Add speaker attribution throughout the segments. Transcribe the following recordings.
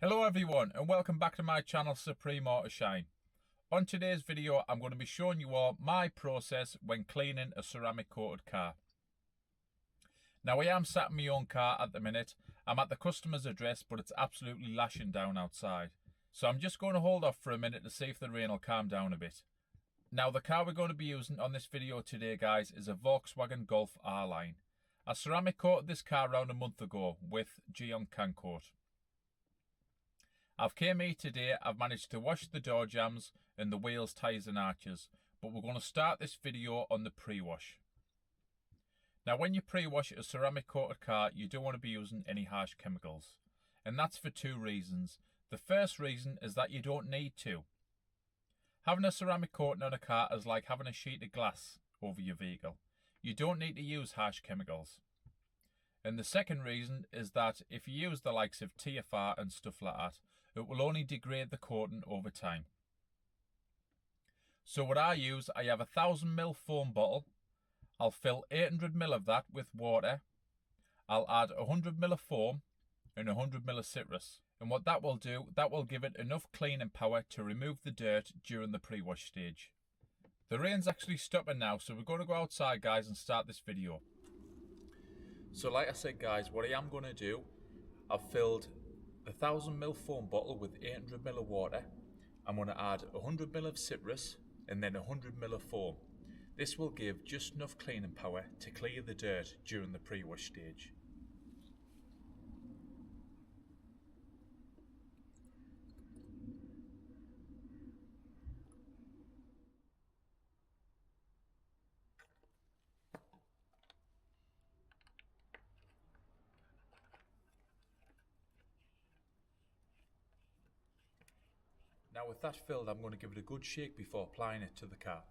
Speaker 1: Hello everyone and welcome back to my channel Supreme Auto Shine. On today's video I'm going to be showing you all my process when cleaning a ceramic coated car. Now I am sat in my own car at the minute. I'm at the customer's address but it's absolutely lashing down outside. So I'm just going to hold off for a minute to see if the rain will calm down a bit. Now the car we're going to be using on this video today guys is a Volkswagen Golf R-Line. I ceramic coated this car around a month ago with Gyeong Kancoat. I've came here today, I've managed to wash the door jambs and the wheels, tyres and arches, but we're going to start this video on the pre-wash. Now when you pre-wash a ceramic coated car, you don't want to be using any harsh chemicals. And that's for two reasons. The first reason is that you don't need to. Having a ceramic coating on a car is like having a sheet of glass over your vehicle. You don't need to use harsh chemicals. And the second reason is that if you use the likes of TFR and stuff like that, it will only degrade the coating over time. So what I use, I have a 1000ml foam bottle. I'll fill 800ml of that with water. I'll add 100ml of foam and 100ml of citrus. And what that will do, that will give it enough cleaning power to remove the dirt during the pre-wash stage. The rain's actually stopping now, so we're going to go outside guys and start this video. So like I said guys, what I am going to do, I've filled the 1000ml foam bottle with 800ml of water. I'm going to add 100ml of citrus and then 100ml of foam. This will give just enough cleaning power to clear the dirt during the pre-wash stage. Now with that filled, I'm going to give it a good shake before applying it to the car.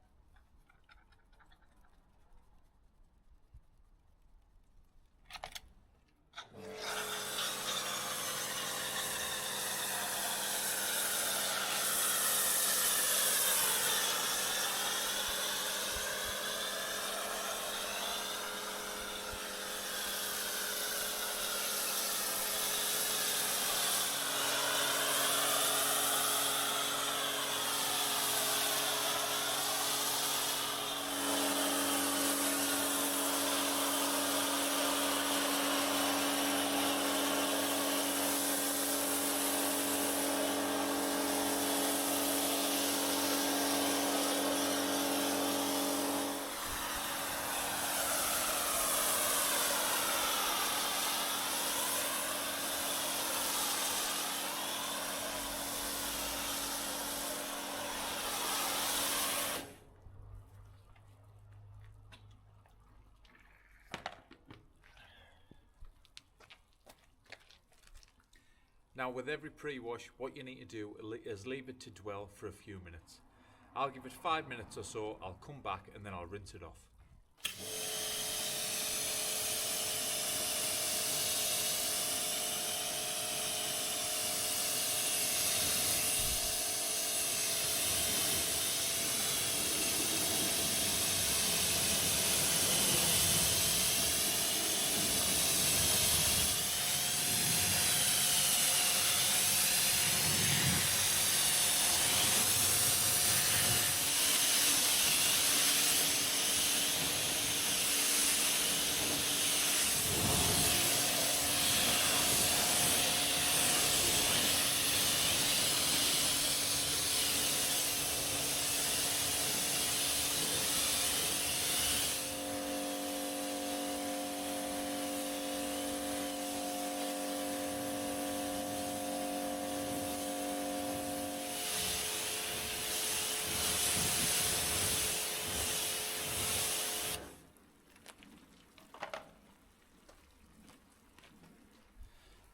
Speaker 1: Now with every pre-wash, what you need to do is leave it to dwell for a few minutes. I'll give it 5 minutes or so, I'll come back and then I'll rinse it off.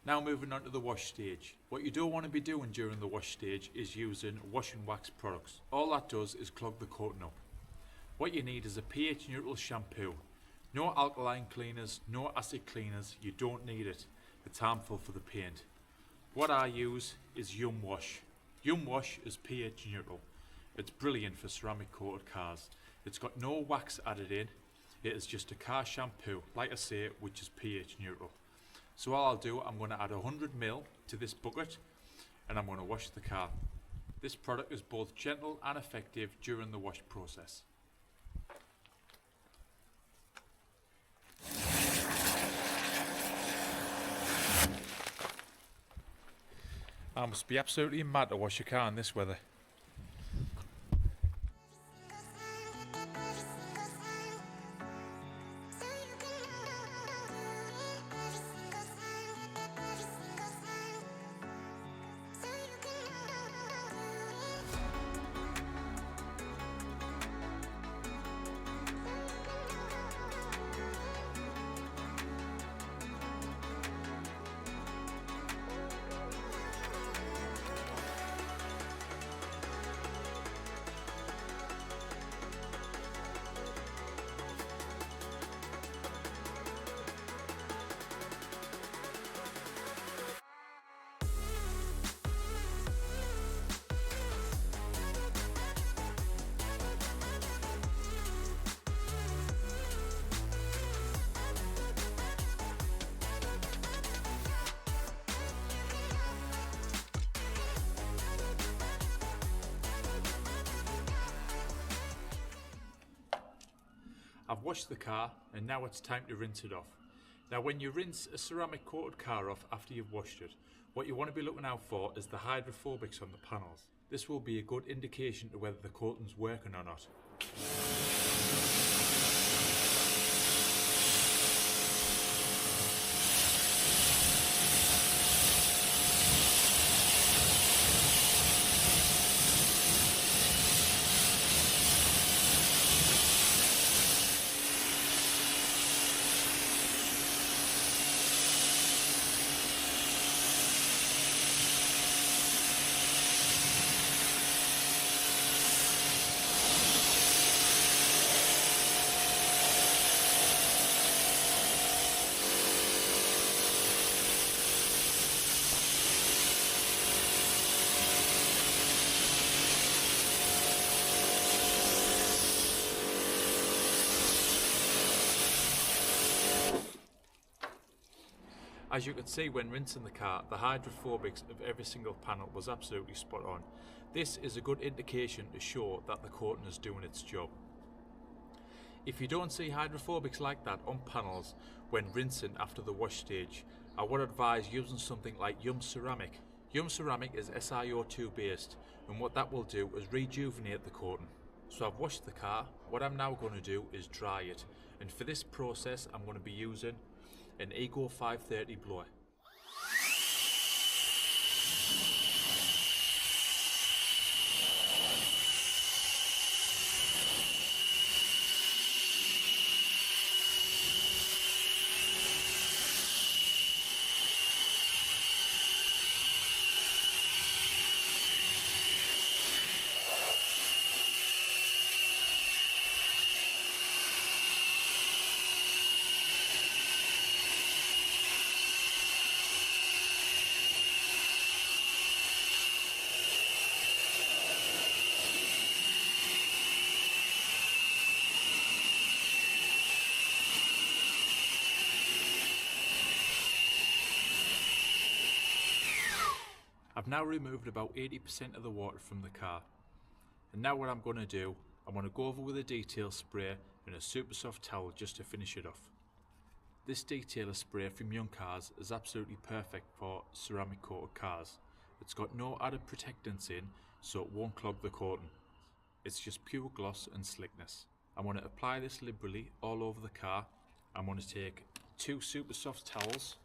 Speaker 1: Now moving on to the wash stage. What you don't want to be doing during the wash stage is using wash and wax products. All that does is clog the coating up. What you need is a pH neutral shampoo. No alkaline cleaners, no acid cleaners, you don't need it. It's harmful for the paint. What I use is Yum Wash. Yum Wash is pH neutral. It's brilliant for ceramic coated cars. It's got no wax added in. It is just a car shampoo, like I say, which is pH neutral. So all I'll do, I'm going to add 100 ml to this bucket and I'm going to wash the car. This product is both gentle and effective during the wash process. I must be absolutely mad to wash your car in this weather. I've washed the car and now it's time to rinse it off. Now when you rinse a ceramic coated car off after you've washed it, what you want to be looking out for is the hydrophobics on the panels. This will be a good indication to whether the coating's working or not. As you can see when rinsing the car, the hydrophobics of every single panel was absolutely spot on. This is a good indication to show that the coating is doing its job. If you don't see hydrophobics like that on panels when rinsing after the wash stage, I would advise using something like Yum Ceramic. Yum Ceramic is SiO2 based, and what that will do is rejuvenate the coating. So I've washed the car. What I'm now going to do is dry it, and for this process I'm going to be using an Ego 530 blower. I've now removed about 80% of the water from the car, and now what I'm going to do, I'm going to go over with a detail spray and a super soft towel just to finish it off. This detailer spray from Young Cars is absolutely perfect for ceramic coated cars. It's got no added protectants in, so it won't clog the coating. It's just pure gloss and slickness. I'm going to apply this liberally all over the car. I'm going to take 2 super soft towels,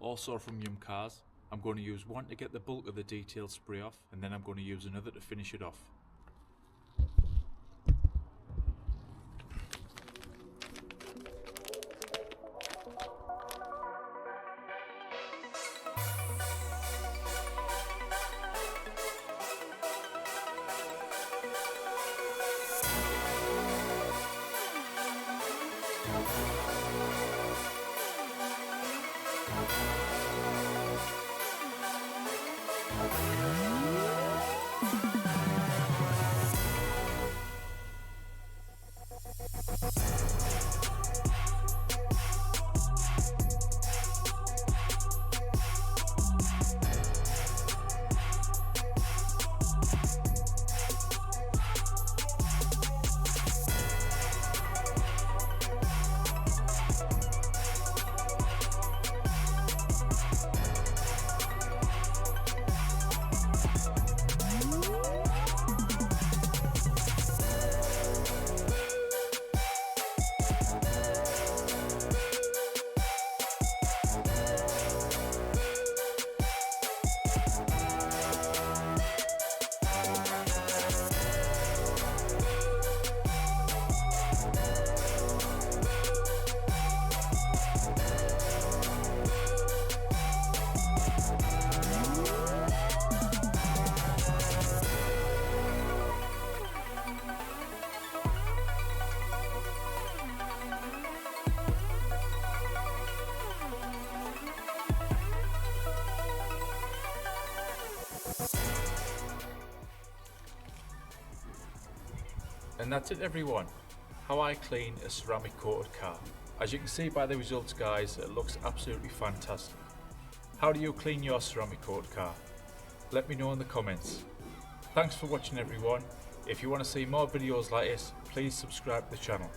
Speaker 1: also from Young Cars. I'm going to use one to get the bulk of the detail spray off, and then I'm going to use another to finish it off. And that's it everyone, how I clean a ceramic coated car. As you can see by the results guys, it looks absolutely fantastic. How do you clean your ceramic coated car? Let me know in the comments. Thanks for watching everyone. If you want to see more videos like this, please subscribe to the channel.